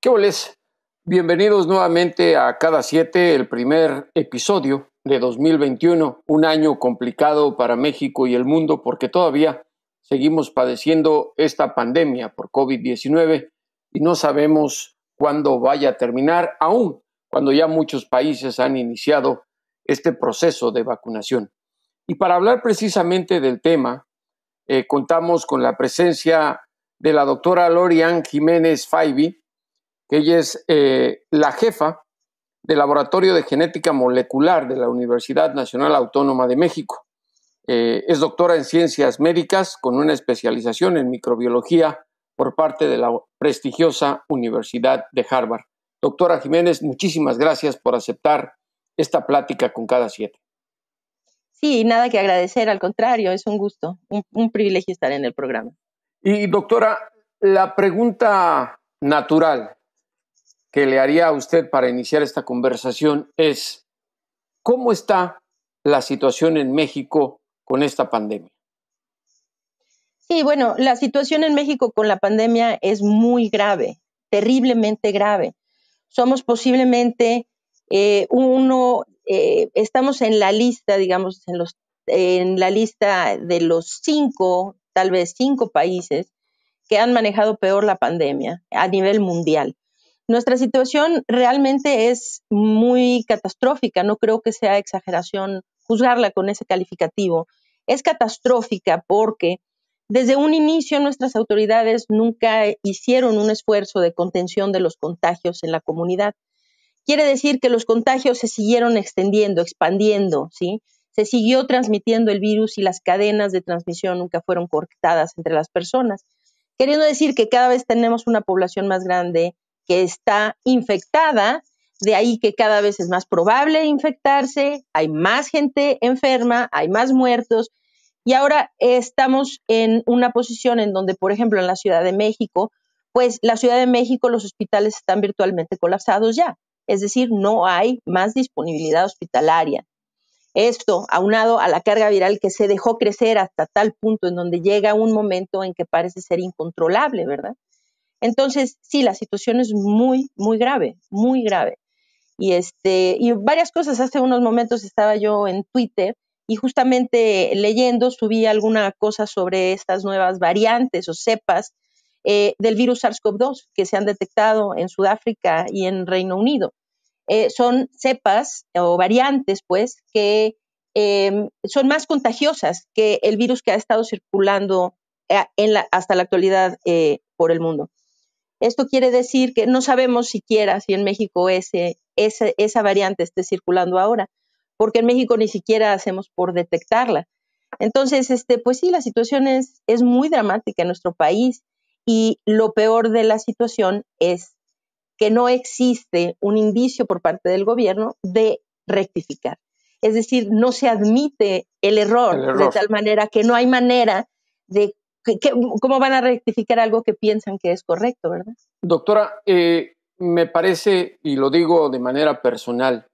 ¿Qué oles? Bienvenidos nuevamente a Cada Siete, el primer episodio de 2021, un año complicado para México y el mundo porque todavía seguimos padeciendo esta pandemia por COVID-19 y no sabemos cuándo vaya a terminar, aún cuando ya muchos países han iniciado este proceso de vacunación. Y para hablar precisamente del tema, contamos con la presencia de la doctora Lori-Ann Jiménez Faibi, que ella es la jefa del Laboratorio de Genética Molecular de la Universidad Nacional Autónoma de México. Es doctora en Ciencias Médicas con una especialización en microbiología por parte de la prestigiosa Universidad de Harvard. Doctora Jiménez, muchísimas gracias por aceptar esta plática con Cada Siete. Sí, nada que agradecer, al contrario, es un gusto, un privilegio estar en el programa. Y doctora, la pregunta natural que le haría a usted para iniciar esta conversación es, ¿cómo está la situación en México con esta pandemia? Sí, bueno, la situación en México con la pandemia es muy grave, terriblemente grave. Somos posiblemente estamos en la lista, digamos, en la lista de los tal vez cinco países que han manejado peor la pandemia a nivel mundial. Nuestra situación realmente es muy catastrófica, no creo que sea exageración juzgarla con ese calificativo. Es catastrófica porque desde un inicio nuestras autoridades nunca hicieron un esfuerzo de contención de los contagios en la comunidad. Quiere decir que los contagios se siguieron extendiendo, expandiendo, ¿sí? Se siguió transmitiendo el virus y las cadenas de transmisión nunca fueron cortadas entre las personas. Queriendo decir que cada vez tenemos una población más grande que está infectada, de ahí que cada vez es más probable infectarse, hay más gente enferma, hay más muertos, y ahora estamos en una posición en donde, por ejemplo, en la Ciudad de México, pues la Ciudad de México, los hospitales están virtualmente colapsados ya, es decir, no hay más disponibilidad hospitalaria. Esto, aunado a la carga viral que se dejó crecer hasta tal punto en donde llega un momento en que parece ser incontrolable, ¿verdad? Entonces, sí, la situación es muy, muy grave, muy grave. Y varias cosas, hace unos momentos estaba yo en Twitter y justamente leyendo subí alguna cosa sobre estas nuevas variantes o cepas del virus SARS-CoV-2 que se han detectado en Sudáfrica y en Reino Unido. Son cepas o variantes, pues, que son más contagiosas que el virus que ha estado circulando hasta la actualidad por el mundo. Esto quiere decir que no sabemos siquiera si en México esa variante esté circulando ahora, porque en México ni siquiera hacemos por detectarla. Entonces, pues sí, la situación es muy dramática en nuestro país y lo peor de la situación es que no existe un indicio por parte del gobierno de rectificar. Es decir, no se admite el error. De tal manera que no hay manera de ¿cómo van a rectificar algo que piensan que es correcto, verdad? Doctora, me parece, y lo digo de manera personal,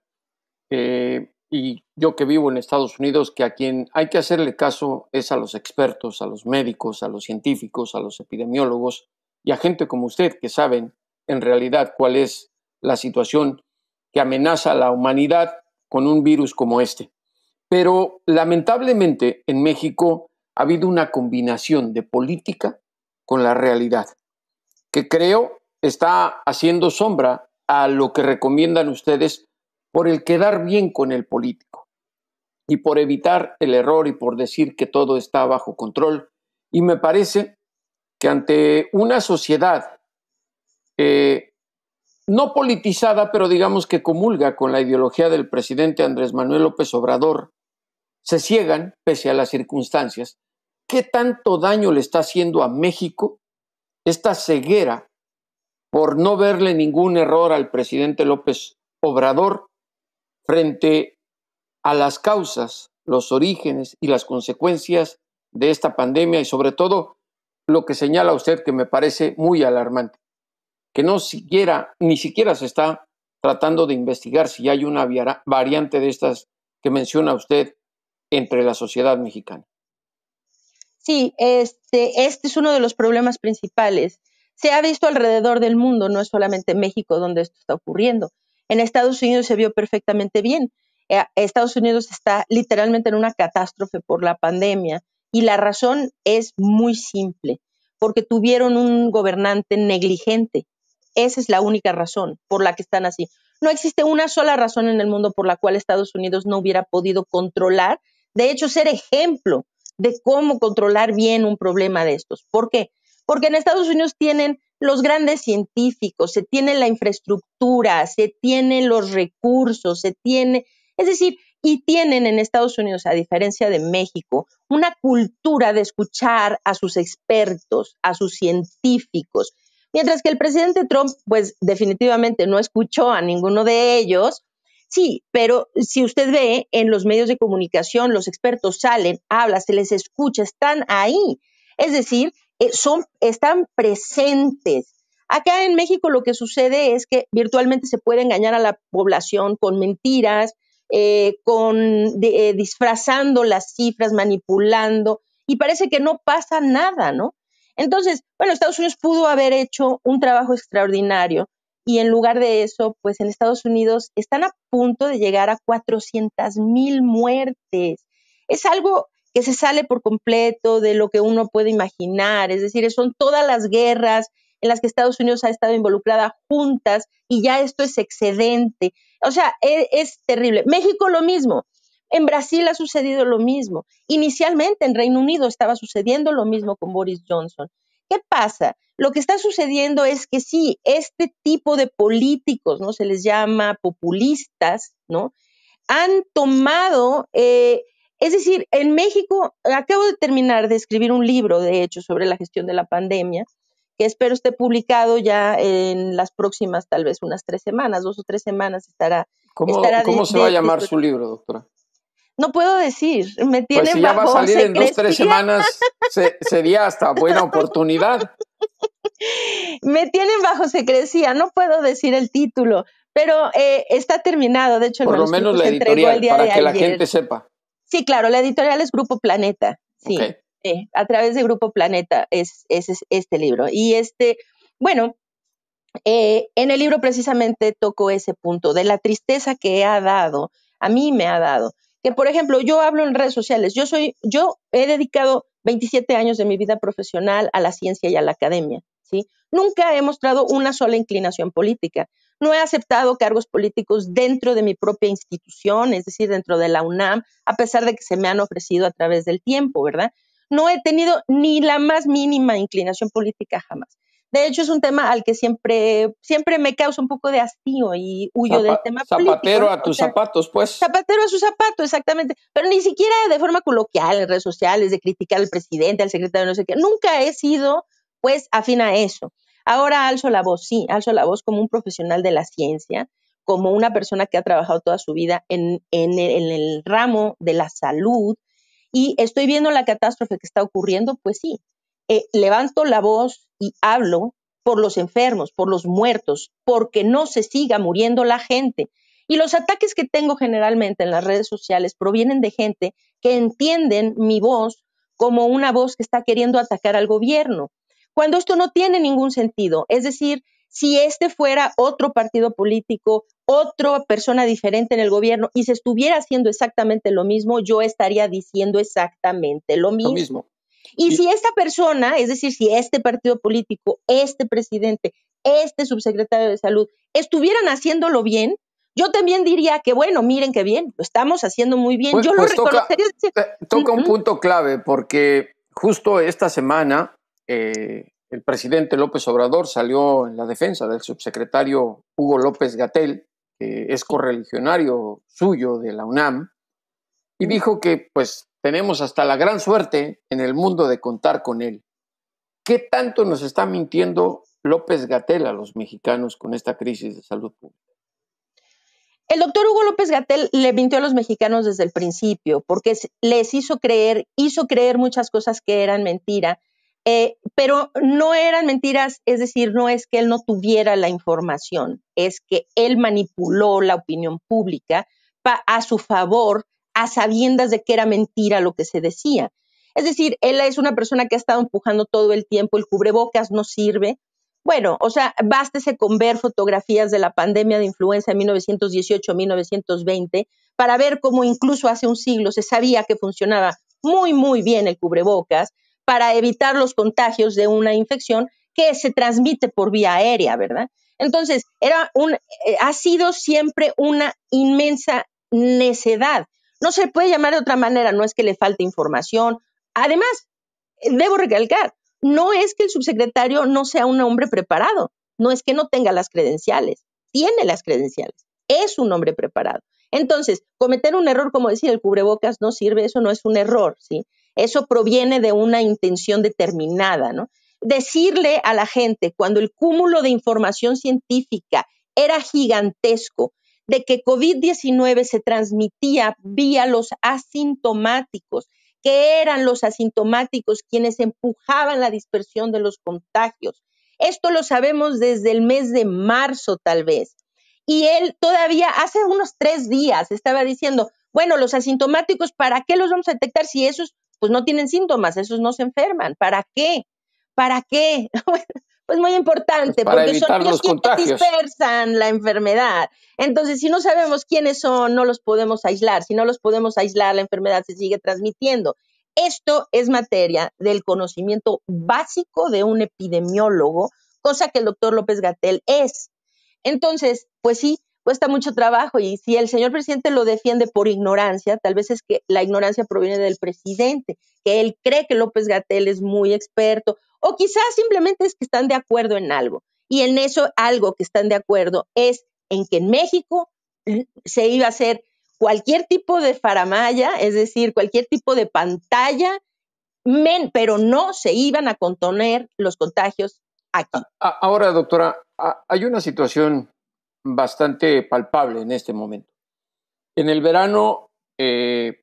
y yo que vivo en Estados Unidos, que a quien hay que hacerle caso es a los expertos, a los médicos, a los científicos, a los epidemiólogos y a gente como usted que saben en realidad cuál es la situación que amenaza a la humanidad con un virus como este. Pero lamentablemente en México ha habido una combinación de política con la realidad, que creo está haciendo sombra a lo que recomiendan ustedes por el quedar bien con el político y por evitar el error y por decir que todo está bajo control. Y me parece que ante una sociedad no politizada, pero digamos que comulga con la ideología del presidente Andrés Manuel López Obrador, se ciegan pese a las circunstancias. ¿Qué tanto daño le está haciendo a México esta ceguera por no verle ningún error al presidente López Obrador frente a las causas, los orígenes y las consecuencias de esta pandemia y sobre todo lo que señala usted que me parece muy alarmante, que ni siquiera se está tratando de investigar si hay una variante de estas que menciona usted entre la sociedad mexicana? Sí, este es uno de los problemas principales. se ha visto alrededor del mundo, no es solamente México donde esto está ocurriendo. En Estados Unidos se vio perfectamente bien. Estados Unidos está literalmente en una catástrofe por la pandemia y la razón es muy simple, porque tuvieron un gobernante negligente. Esa es la única razón por la que están así. No existe una sola razón en el mundo por la cual Estados Unidos no hubiera podido controlar, de hecho, ser ejemplo de cómo controlar bien un problema de estos. ¿Por qué? Porque en Estados Unidos tienen los grandes científicos, se tiene la infraestructura, se tienen los recursos, es decir, y tienen en Estados Unidos, a diferencia de México, una cultura de escuchar a sus expertos, a sus científicos. Mientras que el presidente Trump, pues definitivamente no escuchó a ninguno de ellos. Sí, pero si usted ve en los medios de comunicación, los expertos salen, hablan, se les escucha, están ahí. Es decir, están presentes. Acá en México lo que sucede es que virtualmente se puede engañar a la población con mentiras, disfrazando las cifras, manipulando, y parece que no pasa nada, ¿no? Entonces, bueno, Estados Unidos pudo haber hecho un trabajo extraordinario y en lugar de eso, pues en Estados Unidos están a punto de llegar a 400,000 muertes. Es algo que se sale por completo de lo que uno puede imaginar, es decir, son todas las guerras en las que Estados Unidos ha estado involucrada juntas y ya esto es excedente. O sea, es terrible. México lo mismo. En Brasil ha sucedido lo mismo. Inicialmente en Reino Unido estaba sucediendo lo mismo con Boris Johnson. ¿Qué pasa? Lo que está sucediendo es que sí, este tipo de políticos, ¿no? Se les llama populistas, ¿no? Han tomado, es decir, en México, acabo de terminar de escribir un libro, de hecho, sobre la gestión de la pandemia, que espero esté publicado ya en las próximas, tal vez unas 3 semanas, 2 o 3 semanas estará. ¿Cómo se va a llamar su libro, doctora? No puedo decir, me Pues tienen si ya va a bajo salir en 2 o 3 secrecía. semanas, sería hasta buena oportunidad. Me tienen bajo secrecía, no puedo decir el título, pero está terminado. De hecho, el Por lo menos manuscrito la se entregó el editorial, día para de que la ayer. gente sepa. Sí, claro, la editorial es Grupo Planeta, sí. Okay. A través de Grupo Planeta es este libro. Y bueno, en el libro precisamente toco ese punto de la tristeza que a mí me ha dado. Que, por ejemplo, yo hablo en redes sociales. Yo he dedicado 27 años de mi vida profesional a la ciencia y a la academia, ¿sí? Nunca he mostrado una sola inclinación política. No he aceptado cargos políticos dentro de mi propia institución, es decir, dentro de la UNAM, a pesar de que se me han ofrecido a través del tiempo, ¿verdad? No he tenido ni la más mínima inclinación política jamás. De hecho, es un tema al que siempre me causa un poco de hastío y huyo del tema político. Zapatero a tus zapatos, pues. Zapatero a sus zapatos, exactamente. Pero ni siquiera de forma coloquial en redes sociales, de criticar al presidente, al secretario, no sé qué. Nunca he sido, pues, afín a eso. Ahora alzo la voz, sí, alzo la voz como un profesional de la ciencia, como una persona que ha trabajado toda su vida en el ramo de la salud y estoy viendo la catástrofe que está ocurriendo, pues sí, levanto la voz y hablo por los enfermos, por los muertos, porque no se siga muriendo la gente. Y los ataques que tengo generalmente en las redes sociales provienen de gente que entienden mi voz como una voz que está queriendo atacar al gobierno, cuando esto no tiene ningún sentido. Es decir, si este fuera otro partido político, otra persona diferente en el gobierno y se estuviera haciendo exactamente lo mismo, yo estaría diciendo exactamente lo mismo. Y si esta persona, es decir, si este partido político, este presidente, este subsecretario de salud estuvieran haciéndolo bien, yo también diría que, bueno, miren qué bien, lo estamos haciendo muy bien. Pues, yo lo reconocería. Toca un punto clave, porque justo esta semana el presidente López Obrador salió en la defensa del subsecretario Hugo López-Gatell, que es correligionario suyo de la UNAM, y dijo que pues tenemos hasta la gran suerte en el mundo de contar con él. ¿Qué tanto nos está mintiendo López-Gatell a los mexicanos con esta crisis de salud pública? El doctor Hugo López-Gatell le mintió a los mexicanos desde el principio, porque les hizo creer muchas cosas que eran mentira, pero no eran mentiras, es decir, no es que él no tuviera la información, es que él manipuló la opinión pública a su favor, a sabiendas de que era mentira lo que se decía. Es decir, él es una persona que ha estado empujando todo el tiempo, el cubrebocas no sirve, Bueno, o sea, bástese con ver fotografías de la pandemia de influenza en 1918-1920 para ver cómo incluso hace un siglo se sabía que funcionaba muy, muy bien el cubrebocas para evitar los contagios de una infección que se transmite por vía aérea, ¿verdad? Entonces, ha sido siempre una inmensa necedad. No se puede llamar de otra manera, no es que le falte información. Además, debo recalcar, no es que el subsecretario no sea un hombre preparado, no es que no tenga las credenciales, tiene las credenciales, es un hombre preparado. Entonces, cometer un error como decir el cubrebocas no sirve, eso no es un error, ¿sí? Eso proviene de una intención determinada, ¿no? Decirle a la gente cuando el cúmulo de información científica era gigantesco, de que COVID-19 se transmitía vía los asintomáticos, que eran los asintomáticos quienes empujaban la dispersión de los contagios. Esto lo sabemos desde el mes de marzo, tal vez. Y él todavía hace unos 3 días estaba diciendo, bueno, los asintomáticos, ¿para qué los vamos a detectar si esos pues no tienen síntomas, esos no se enferman? ¿Para qué? ¿Para qué? Pues muy importante, Para porque son evitar ellos los quienes contagios. dispersan la enfermedad. Entonces, si no sabemos quiénes son, no los podemos aislar. Si no los podemos aislar, la enfermedad se sigue transmitiendo. Esto es materia del conocimiento básico de un epidemiólogo, cosa que el doctor López-Gatell es. Entonces, pues sí, cuesta mucho trabajo y si el señor presidente lo defiende por ignorancia, tal vez es que la ignorancia proviene del presidente, que él cree que López-Gatell es muy experto o quizás simplemente es que están de acuerdo en algo. Y en eso algo que están de acuerdo es en que en México se iba a hacer cualquier tipo de faramalla, es decir, cualquier tipo de pantalla, pero no se iban a contener los contagios aquí. Ahora, doctora, hay una situación bastante palpable en este momento. En el verano,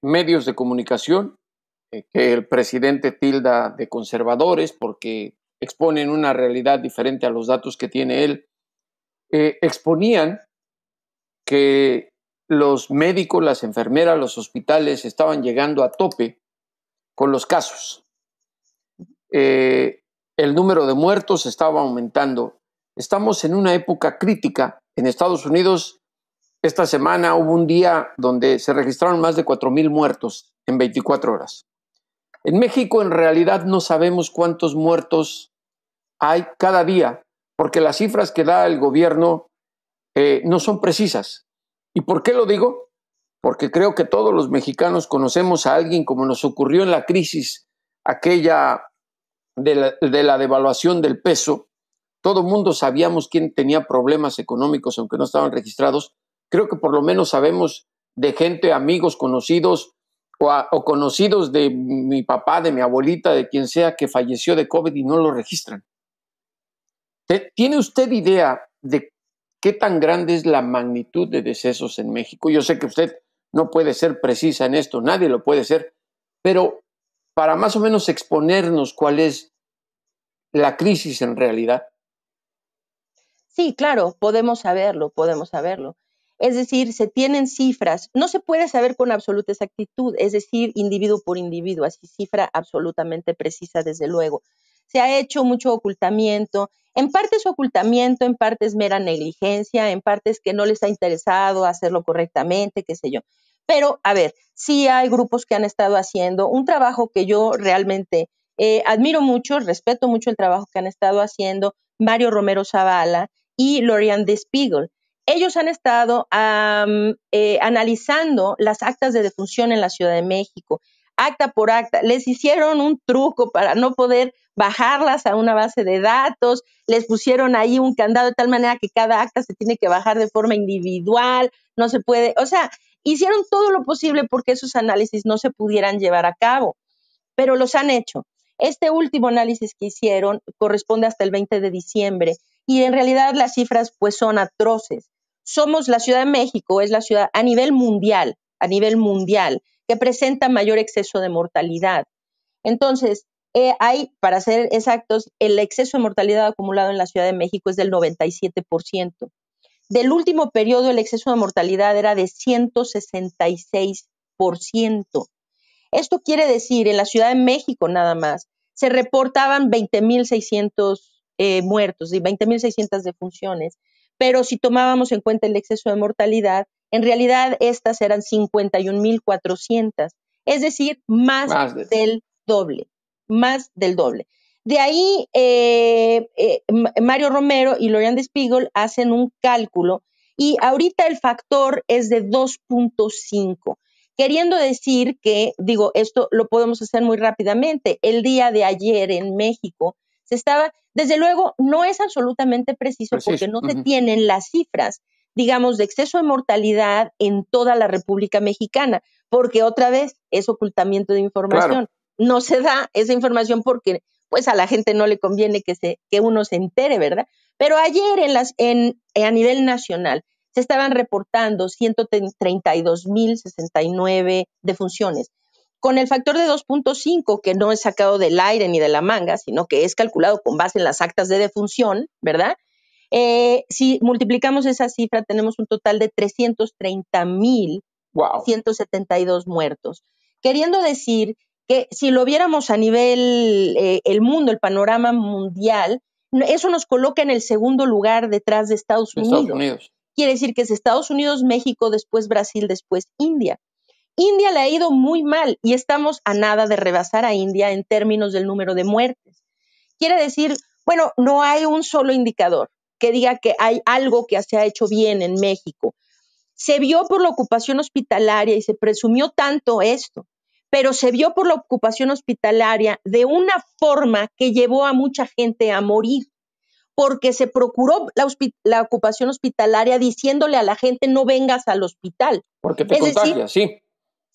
medios de comunicación, que el presidente tilda de conservadores porque exponen una realidad diferente a los datos que tiene él, exponían que los médicos, las enfermeras, los hospitales estaban llegando a tope con los casos. El número de muertos estaba aumentando. Estamos en una época crítica. En Estados Unidos, esta semana hubo un día donde se registraron más de 4,000 muertos en 24 horas. En México, en realidad, no sabemos cuántos muertos hay cada día, porque las cifras que da el gobierno no son precisas. ¿Y por qué lo digo? Porque creo que todos los mexicanos conocemos a alguien como nos ocurrió en la crisis aquella de la devaluación del peso. Todo el mundo sabíamos quién tenía problemas económicos, aunque no estaban registrados. Creo que por lo menos sabemos de gente, amigos, conocidos o conocidos de mi papá, de mi abuelita, de quien sea que falleció de COVID y no lo registran. ¿Tiene usted idea de qué tan grande es la magnitud de decesos en México? Yo sé que usted no puede ser precisa en esto, nadie lo puede ser, pero para más o menos exponernos cuál es la crisis en realidad. Sí, claro, podemos saberlo, podemos saberlo. Es decir, se tienen cifras, no se puede saber con absoluta exactitud, es decir, individuo por individuo, así cifra absolutamente precisa, desde luego. Se ha hecho mucho ocultamiento, en parte es ocultamiento, en parte es mera negligencia, en parte es que no les ha interesado hacerlo correctamente, qué sé yo. Pero, a ver, sí hay grupos que han estado haciendo un trabajo que yo realmente admiro mucho, respeto mucho el trabajo que han estado haciendo Mario Romero Zavala y Lorian Despiegel. Ellos han estado analizando las actas de defunción en la Ciudad de México, acta por acta. Les hicieron un truco para no poder bajarlas a una base de datos, les pusieron ahí un candado de tal manera que cada acta se tiene que bajar de forma individual, no se puede, o sea, hicieron todo lo posible porque esos análisis no se pudieran llevar a cabo, pero los han hecho. Este último análisis que hicieron corresponde hasta el 20 de diciembre y en realidad las cifras pues son atroces. Somos la Ciudad de México, es la ciudad a nivel mundial, que presenta mayor exceso de mortalidad. Entonces, hay, para ser exactos, el exceso de mortalidad acumulado en la Ciudad de México es del 97%. Del último periodo, el exceso de mortalidad era de 166%. Esto quiere decir, en la Ciudad de México nada más, se reportaban 20,600 muertos y 20.600 defunciones, pero si tomábamos en cuenta el exceso de mortalidad, en realidad estas eran 51.400, es decir, más del doble. De ahí, Mario Romero y Florian Despiegel hacen un cálculo y ahorita el factor es de 2.5, queriendo decir que, digo, esto lo podemos hacer muy rápidamente. El día de ayer en México desde luego, no es absolutamente preciso porque no se tienen las cifras, digamos, de exceso de mortalidad en toda la República Mexicana, porque otra vez es ocultamiento de información. Claro. No se da esa información porque pues a la gente no le conviene que uno se entere, ¿verdad? Pero ayer a nivel nacional se estaban reportando 132.069 defunciones, con el factor de 2.5, que no es sacado del aire ni de la manga, sino que es calculado con base en las actas de defunción, ¿verdad? Si multiplicamos esa cifra, tenemos un total de 330.172 muertos. Queriendo decir que si lo viéramos a nivel el mundo, el panorama mundial, eso nos coloca en el segundo lugar detrás de Estados Unidos. Quiere decir que es Estados Unidos, México, después Brasil, después India. India le ha ido muy mal y estamos a nada de rebasar a India en términos del número de muertes. Quiere decir, bueno, no hay un solo indicador que diga que hay algo que se ha hecho bien en México. Se vio por la ocupación hospitalaria y se presumió tanto esto, pero se vio por la ocupación hospitalaria de una forma que llevó a mucha gente a morir, porque se procuró la ocupación hospitalaria diciéndole a la gente no vengas al hospital. Porque te contagias, sí.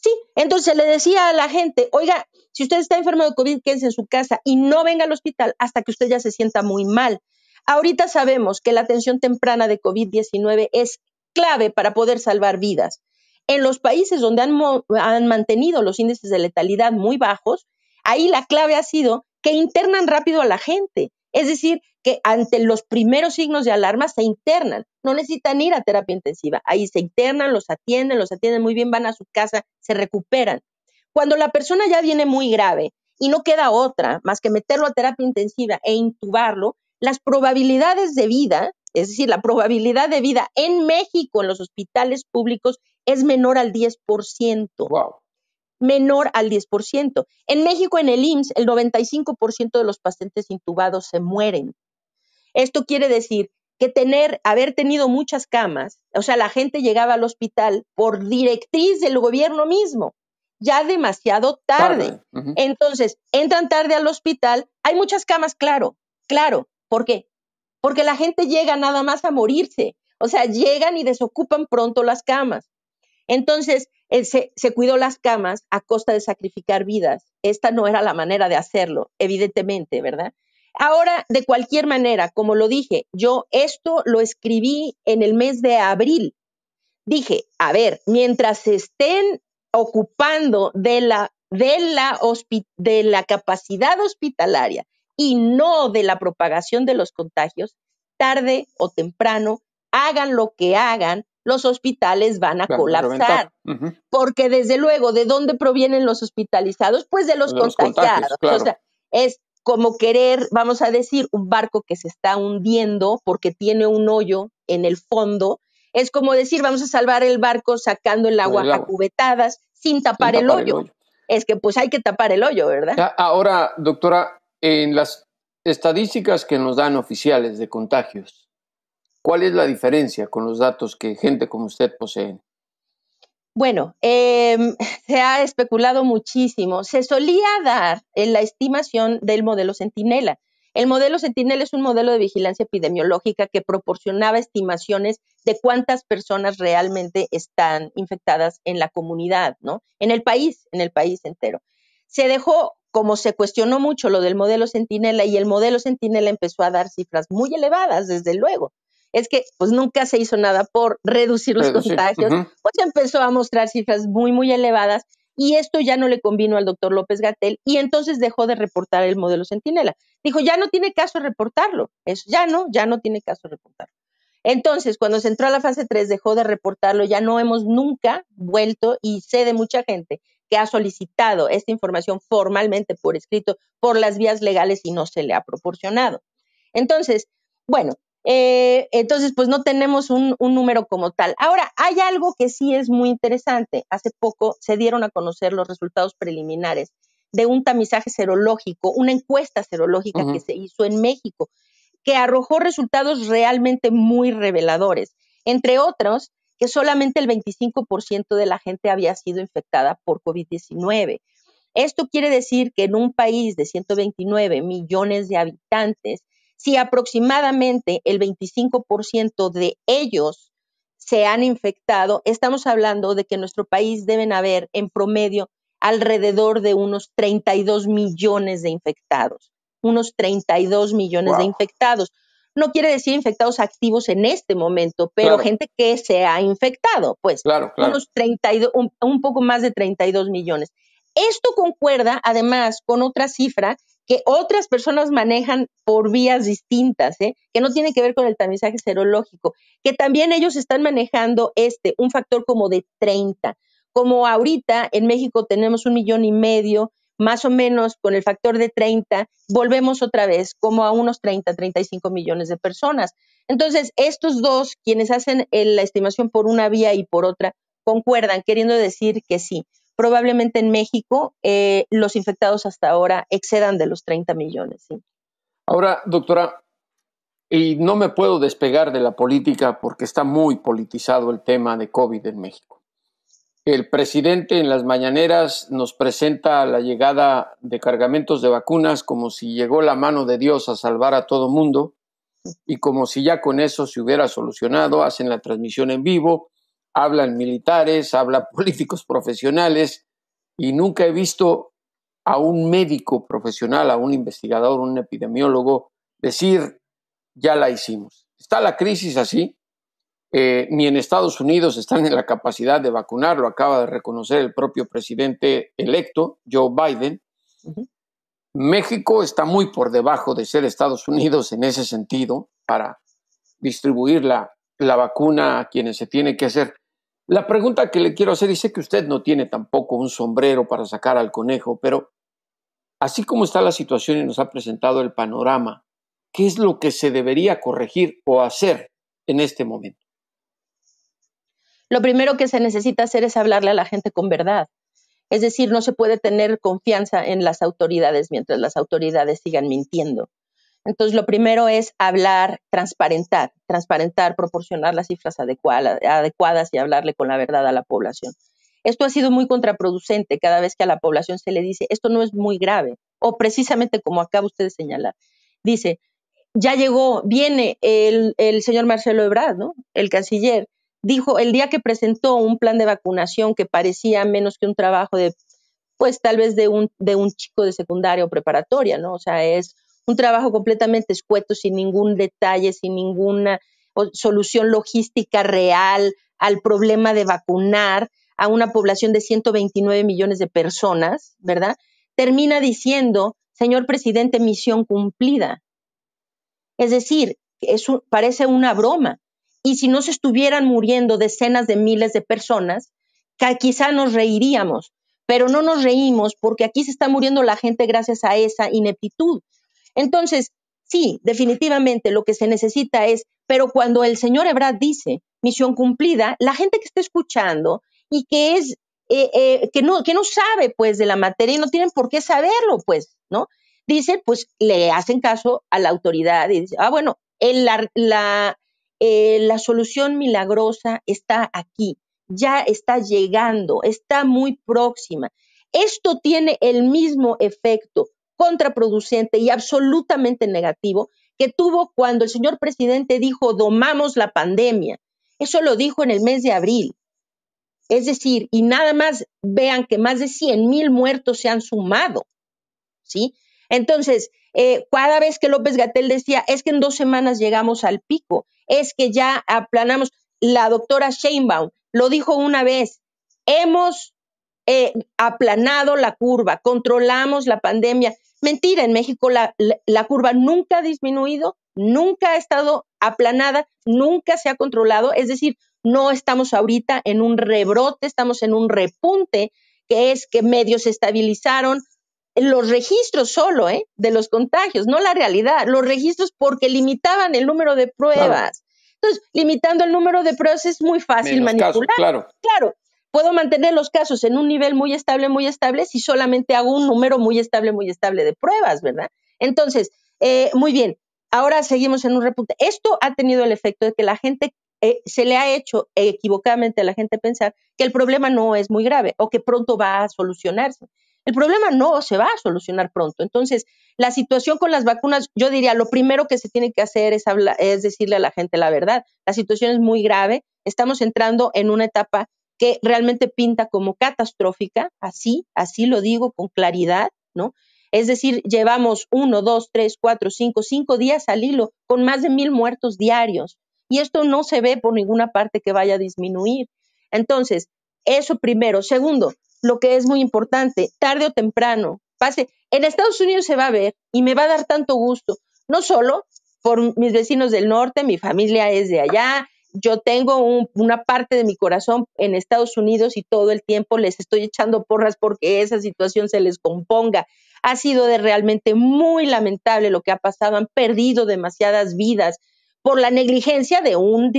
Sí, entonces le decía a la gente, oiga, si usted está enfermo de COVID, quédese en su casa y no venga al hospital hasta que usted ya se sienta muy mal. Ahorita sabemos que la atención temprana de COVID-19 es clave para poder salvar vidas. En los países donde han mantenido los índices de letalidad muy bajos, ahí la clave ha sido que internan rápido a la gente. Es decir, que ante los primeros signos de alarma se internan, no necesitan ir a terapia intensiva, ahí se internan, los atienden muy bien, van a su casa, se recuperan. Cuando la persona ya viene muy grave y no queda otra más que meterlo a terapia intensiva e intubarlo, las probabilidades de vida, es decir, la probabilidad de vida en México en los hospitales públicos es menor al 10%. Wow. Menor al 10%. En México, en el IMSS, el 95% de los pacientes intubados se mueren. Esto quiere decir que haber tenido muchas camas, o sea, la gente llegaba al hospital por directriz del gobierno mismo, ya demasiado tarde. Entonces, entran tarde al hospital, hay muchas camas, claro. ¿Por qué? Porque la gente llega nada más a morirse, o sea, llegan y desocupan pronto las camas. Entonces, se cuidó las camas a costa de sacrificar vidas. Esta no era la manera de hacerlo, evidentemente, ¿verdad? Ahora, de cualquier manera, como lo dije, yo esto lo escribí en el mes de abril. Dije, a ver, mientras se estén ocupando de la capacidad hospitalaria y no de la propagación de los contagios, tarde o temprano, hagan lo que hagan, los hospitales van a colapsar. Porque desde luego, ¿de dónde provienen los hospitalizados? Pues de los contagiados. Claro. O sea, es como querer, vamos a decir, un barco que se está hundiendo porque tiene un hoyo en el fondo. Es como decir, vamos a salvar el barco sacando el agua a cubetadas sin tapar el hoyo. Es que pues hay que tapar el hoyo, ¿verdad? Ahora, doctora, en las estadísticas que nos dan oficiales de contagios, ¿cuál es la diferencia con los datos que gente como usted posee? Bueno, se ha especulado muchísimo. Se solía dar en la estimación del modelo Centinela. El modelo Centinela es un modelo de vigilancia epidemiológica que proporcionaba estimaciones de cuántas personas realmente están infectadas en la comunidad, ¿no? En el país entero. Se dejó, como se cuestionó mucho lo del modelo Centinela, y el modelo Centinela empezó a dar cifras muy elevadas, desde luego. Es que pues nunca se hizo nada por reducir los contagios, pues empezó a mostrar cifras muy, muy elevadas, y esto ya no le convino al doctor López-Gatell, y entonces dejó de reportar el modelo Centinela. Dijo, ya no tiene caso reportarlo, eso ya no tiene caso reportarlo. Entonces, cuando se entró a la fase 3, dejó de reportarlo, ya no hemos nunca vuelto, y sé de mucha gente que ha solicitado esta información formalmente por escrito, por las vías legales, y no se le ha proporcionado. Entonces, bueno, pues no tenemos un número como tal. Ahora, hay algo que sí es muy interesante. Hace poco se dieron a conocer los resultados preliminares de un tamizaje serológico, una encuesta serológica que se hizo en México, que arrojó resultados realmente muy reveladores. Entre otros, que solamente el 25% de la gente había sido infectada por COVID-19. Esto quiere decir que en un país de 129 millones de habitantes, si aproximadamente el 25% de ellos se han infectado, estamos hablando de que en nuestro país deben haber en promedio alrededor de unos 32 millones de infectados. Unos 32 millones de infectados. No quiere decir infectados activos en este momento, pero gente que se ha infectado, pues unos 32, un poco más de 32 millones. Esto concuerda además con otra cifra que otras personas manejan por vías distintas, que no tiene que ver con el tamizaje serológico, que también ellos están manejando un factor como de 30. Como ahorita en México tenemos 1,5 millones, más o menos con el factor de 30, volvemos otra vez como a unos 30, 35 millones de personas. Entonces, estos dos, quienes hacen la estimación por una vía y por otra, concuerdan, queriendo decir que sí. Probablemente en México los infectados hasta ahora excedan de los 30 millones. ¿Sí? Ahora, doctora, y no me puedo despegar de la política porque está muy politizado el tema de COVID en México. El presidente en las mañaneras nos presenta la llegada de cargamentos de vacunas como si llegó la mano de Dios a salvar a todo mundo y como si ya con eso se hubiera solucionado. Hacen la transmisión en vivo, hablan militares, hablan políticos profesionales y nunca he visto a un médico profesional, a un investigador, un epidemiólogo decir ya la hicimos. Está la crisis así. Ni en Estados Unidos están en la capacidad de vacunar, lo acaba de reconocer el propio presidente electo, Joe Biden. México está muy por debajo de ser Estados Unidos en ese sentido para distribuir la vacuna a quienes se tiene que hacer. La pregunta que le quiero hacer, y sé que usted no tiene tampoco un sombrero para sacar al conejo, pero así como está la situación y nos ha presentado el panorama, ¿qué es lo que se debería corregir o hacer en este momento? Lo primero que se necesita hacer es hablarle a la gente con verdad. Es decir, no se puede tener confianza en las autoridades mientras las autoridades sigan mintiendo. Entonces, lo primero es hablar, transparentar, proporcionar las cifras adecuadas y hablarle con la verdad a la población. Esto ha sido muy contraproducente cada vez que a la población se le dice, esto no es muy grave, o precisamente como acaba usted de señalar, dice, ya llegó, viene el señor Marcelo Ebrard, ¿no? El canciller, dijo el día que presentó un plan de vacunación que parecía menos que un trabajo de, pues tal vez de un chico de secundaria o preparatoria, ¿no? O sea, es un trabajo completamente escueto, sin ningún detalle, sin ninguna solución logística real al problema de vacunar a una población de 129 millones de personas, ¿verdad? Termina diciendo, señor presidente, misión cumplida. Es decir, parece una broma. Y si no se estuvieran muriendo decenas de miles de personas, quizá nos reiríamos, pero no nos reímos porque aquí se está muriendo la gente gracias a esa ineptitud. Entonces, sí, definitivamente lo que se necesita es, pero cuando el señor Ebrard dice misión cumplida, la gente que está escuchando y que es que no sabe pues de la materia y no tienen por qué saberlo, pues, ¿no? Dicen, pues le hacen caso a la autoridad y dicen, bueno, la solución milagrosa está aquí, ya está llegando, está muy próxima. Esto tiene el mismo efecto contraproducente y absolutamente negativo que tuvo cuando el señor presidente dijo, domamos la pandemia. Eso lo dijo en el mes de abril. Es decir, y nada más vean que más de 100,000 muertos se han sumado, ¿sí? Entonces, cada vez que López-Gatell decía, es que en 2 semanas llegamos al pico, es que ya aplanamos, la doctora Sheinbaum lo dijo una vez, hemos aplanado la curva, controlamos la pandemia. Mentira, en México la curva nunca ha disminuido, nunca ha estado aplanada, nunca se ha controlado, es decir, no estamos ahorita en un rebrote, estamos en un repunte, que es que medios se estabilizaron, los registros solo, de los contagios, no la realidad, los registros porque limitaban el número de pruebas. Claro. Entonces, limitando el número de pruebas es muy fácil manipular. Casos, claro. Puedo mantener los casos en un nivel muy estable, si solamente hago un número muy estable de pruebas, ¿verdad? Entonces, muy bien, ahora seguimos en un repunte. Esto ha tenido el efecto de que la gente, se le ha hecho equivocadamente a la gente pensar que el problema no es muy grave o que pronto va a solucionarse. El problema no se va a solucionar pronto. Entonces, la situación con las vacunas, yo diría, lo primero que se tiene que hacer es decirle a la gente la verdad. La situación es muy grave. Estamos entrando en una etapa que realmente pinta como catastrófica, así lo digo con claridad, ¿no? Es decir, llevamos 1, 2, 3, 4, 5 días al hilo con más de 1,000 muertos diarios. Y esto no se ve por ninguna parte que vaya a disminuir. Entonces, eso primero. Segundo, lo que es muy importante, tarde o temprano, en Estados Unidos se va a ver y me va a dar tanto gusto, no solo por mis vecinos del norte, mi familia es de allá, yo tengo una parte de mi corazón en Estados Unidos y todo el tiempo les estoy echando porras porque esa situación se les componga. Ha sido realmente muy lamentable lo que ha pasado, han perdido demasiadas vidas por la negligencia de un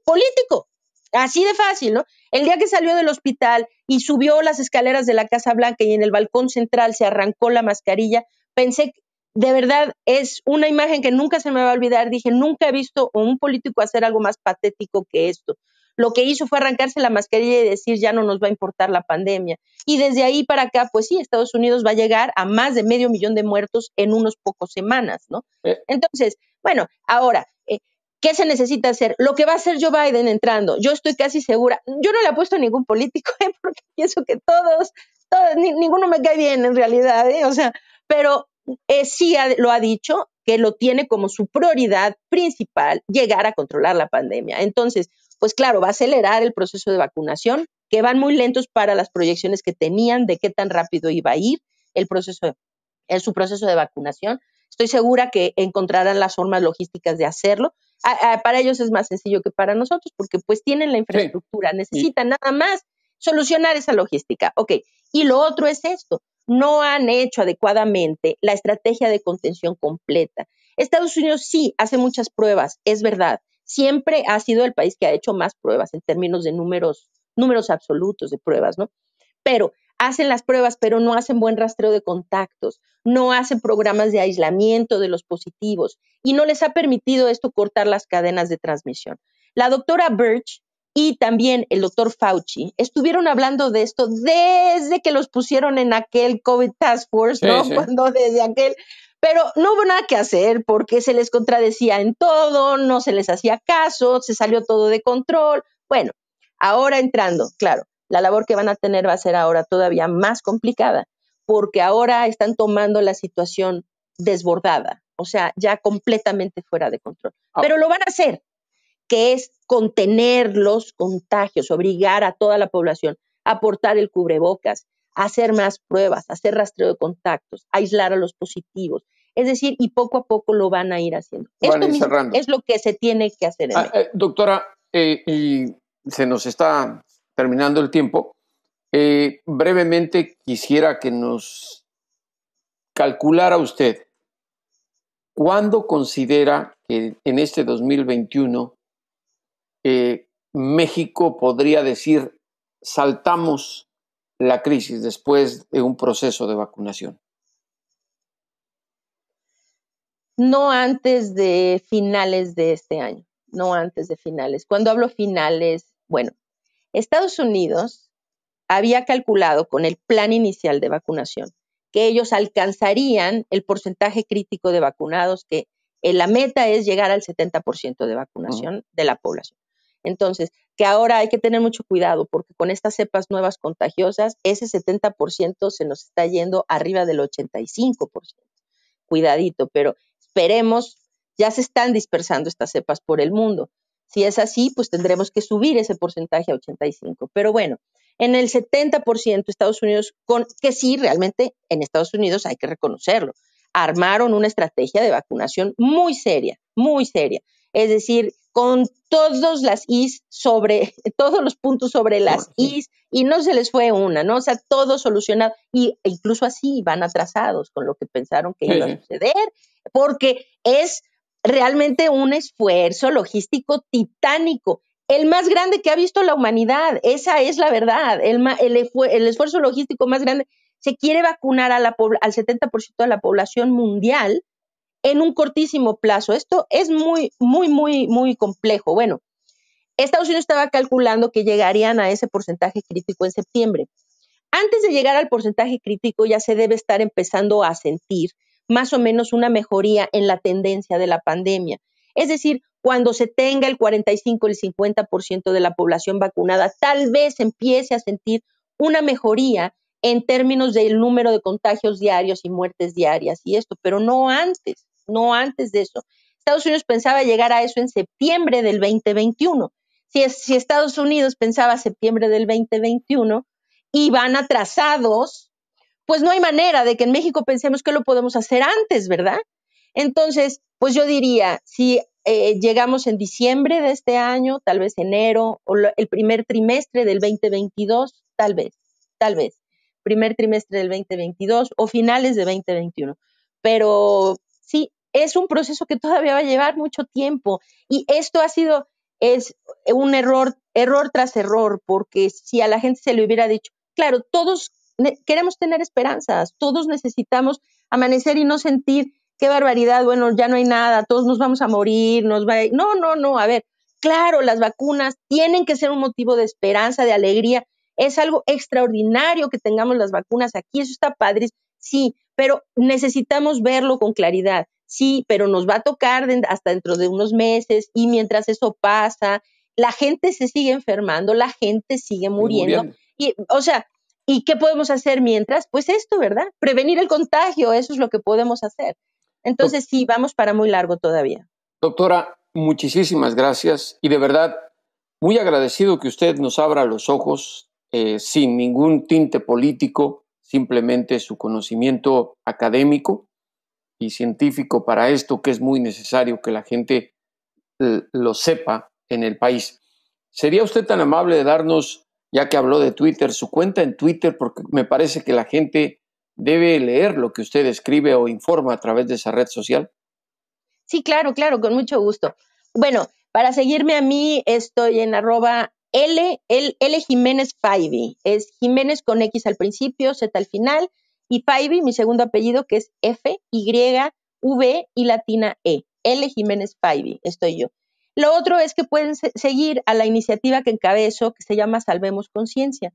político. Así de fácil, ¿no? El día que salió del hospital y subió las escaleras de la Casa Blanca y en el balcón central se arrancó la mascarilla, pensé, de verdad, es una imagen que nunca se me va a olvidar. Dije, nunca he visto a un político hacer algo más patético que esto. Lo que hizo fue arrancarse la mascarilla y decir, ya no nos va a importar la pandemia. Y desde ahí para acá, pues sí, Estados Unidos va a llegar a más de 500,000 de muertos en unos pocos semanas, ¿no? Entonces, bueno, ahora, ¿qué se necesita hacer? Lo que va a hacer Joe Biden entrando, yo estoy casi segura, yo no le apuesto a ningún político, porque pienso que todos ninguno me cae bien en realidad, o sea, pero sí lo ha dicho, que lo tiene como su prioridad principal, llegar a controlar la pandemia. Entonces, pues claro, va a acelerar el proceso de vacunación, que van muy lentos para las proyecciones que tenían de qué tan rápido iba a ir su proceso de vacunación. Estoy segura que encontrarán las formas logísticas de hacerlo. Para ellos es más sencillo que para nosotros, porque pues tienen la infraestructura, necesitan nada más solucionar esa logística. Ok, y lo otro es esto, no han hecho adecuadamente la estrategia de contención completa. Estados Unidos sí hace muchas pruebas, es verdad, siempre ha sido el país que ha hecho más pruebas en términos de números absolutos de pruebas, ¿no? Pero hacen las pruebas, pero no hacen buen rastreo de contactos, no hacen programas de aislamiento de los positivos y no les ha permitido esto cortar las cadenas de transmisión. La doctora Birch y también el doctor Fauci estuvieron hablando de esto desde que los pusieron en aquel COVID Task Force, ¿no? Sí. Pero no hubo nada que hacer porque se les contradecía en todo, no se les hacía caso, se salió todo de control. Bueno, ahora entrando, claro, la labor que van a tener va a ser ahora todavía más complicada, porque ahora están tomando la situación desbordada, o sea, ya completamente fuera de control. Pero lo van a hacer, que es contener los contagios, obligar a toda la población a portar el cubrebocas, a hacer más pruebas, a hacer rastreo de contactos, a aislar a los positivos. Es decir, y poco a poco lo van a ir haciendo. Esto mismo es lo que se tiene que hacer en México. Doctora, y se nos está terminando el tiempo. Brevemente quisiera que nos calculara usted cuándo considera que en este 2021 México podría decir saltamos la crisis después de un proceso de vacunación. No antes de finales de este año, no antes de finales. Cuando hablo finales, bueno, Estados Unidos había calculado con el plan inicial de vacunación que ellos alcanzarían el porcentaje crítico de vacunados, que la meta es llegar al 70% de vacunación de la población. Entonces, que ahora hay que tener mucho cuidado porque con estas cepas nuevas contagiosas, ese 70% se nos está yendo arriba del 85%. Cuidadito, pero esperemos, ya se están dispersando estas cepas por el mundo. Si es así, pues tendremos que subir ese porcentaje a 85%. Pero bueno, en el 70% Estados Unidos, que sí, realmente en Estados Unidos hay que reconocerlo, armaron una estrategia de vacunación muy seria, muy seria. Es decir, con todos todos los puntos sobre las Is, y no se les fue una, ¿no? O sea, todo solucionado, e incluso así van atrasados con lo que pensaron que iba a suceder, porque es realmente un esfuerzo logístico titánico, el más grande que ha visto la humanidad. Esa es la verdad, el esfuerzo logístico más grande. Se quiere vacunar al 70% de la población mundial en un cortísimo plazo. Esto es muy, muy, muy, muy complejo. Bueno, Estados Unidos estaba calculando que llegarían a ese porcentaje crítico en septiembre. Antes de llegar al porcentaje crítico ya se debe estar empezando a sentir más o menos una mejoría en la tendencia de la pandemia. Es decir, cuando se tenga el 45, el 50% de la población vacunada, tal vez empiece a sentir una mejoría en términos del número de contagios diarios y muertes diarias y esto, pero no antes de eso. Estados Unidos pensaba llegar a eso en septiembre del 2021. Si Estados Unidos pensaba septiembre del 2021 y van atrasados, pues no hay manera de que en México pensemos que lo podemos hacer antes, ¿verdad? Entonces, pues yo diría, si llegamos en diciembre de este año, tal vez enero, o el primer trimestre del 2022, tal vez, primer trimestre del 2022 o finales de 2021. Pero sí, es un proceso que todavía va a llevar mucho tiempo, y esto es un error tras error, porque si a la gente se le hubiera dicho, claro, todos queremos tener esperanzas, todos necesitamos amanecer y no sentir qué barbaridad, bueno, ya no hay nada, todos nos vamos a morir, no, a ver, claro, las vacunas tienen que ser un motivo de esperanza, de alegría, es algo extraordinario que tengamos las vacunas aquí, eso está padre, sí, pero necesitamos verlo con claridad, sí, pero nos va a tocar hasta dentro de unos meses, y mientras eso pasa, la gente se sigue enfermando, la gente sigue muriendo. Y, o sea, ¿y qué podemos hacer mientras? Pues esto, ¿verdad? Prevenir el contagio, eso es lo que podemos hacer. Entonces sí, vamos para muy largo todavía. Doctora, muchísimas gracias, y de verdad muy agradecido que usted nos abra los ojos sin ningún tinte político, simplemente su conocimiento académico y científico para esto, que es muy necesario que la gente lo sepa en el país. ¿Sería usted tan amable de darnos, ya que habló de Twitter, su cuenta en Twitter? Porque me parece que la gente debe leer lo que usted escribe o informa a través de esa red social. Sí, claro, con mucho gusto. Bueno, para seguirme a mí estoy en @L Jiménez Faibi. Es Jiménez con X al principio, Z al final, y Faibi, mi segundo apellido, que es F, Y, V y latina E. L Jiménez Faibi, estoy yo. Lo otro es que pueden seguir a la iniciativa que encabezo, que se llama Salvemos Conciencia.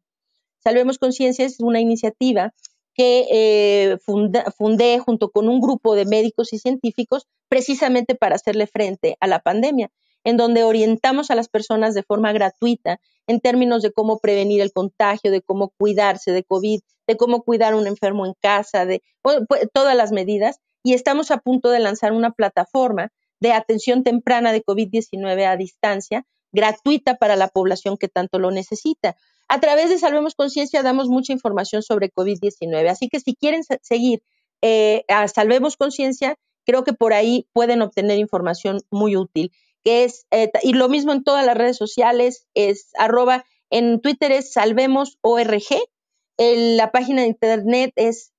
Salvemos Conciencia es una iniciativa que fundé junto con un grupo de médicos y científicos precisamente para hacerle frente a la pandemia, en donde orientamos a las personas de forma gratuita en términos de cómo prevenir el contagio, de cómo cuidarse de COVID, de cómo cuidar a un enfermo en casa, todas las medidas, y estamos a punto de lanzar una plataforma de atención temprana de COVID-19 a distancia, gratuita para la población que tanto lo necesita. A través de Salvemos Conciencia damos mucha información sobre COVID-19, así que si quieren seguir a Salvemos Conciencia, creo que por ahí pueden obtener información muy útil, que es, y lo mismo en todas las redes sociales, es @ en Twitter es salvemosorg, la página de internet es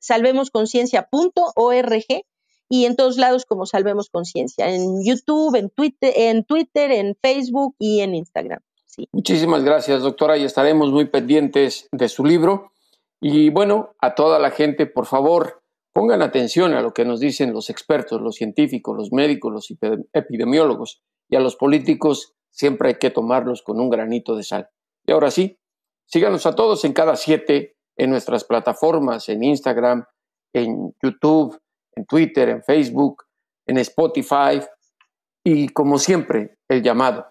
salvemosconciencia.org, y en todos lados como Salvemos Conciencia, en YouTube, en Twitter, en Facebook y en Instagram. Sí. Muchísimas gracias, doctora, y estaremos muy pendientes de su libro. Y bueno, a toda la gente, por favor, pongan atención a lo que nos dicen los expertos, los científicos, los médicos, los epidemiólogos, y a los políticos siempre hay que tomarlos con un granito de sal. Y ahora sí, síganos a todos en Cada 7, en nuestras plataformas, en Instagram, en YouTube, en Twitter, en Facebook, en Spotify, y como siempre, el llamado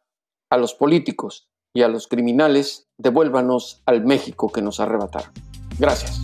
a los políticos y a los criminales: devuélvanos al México que nos arrebataron. Gracias.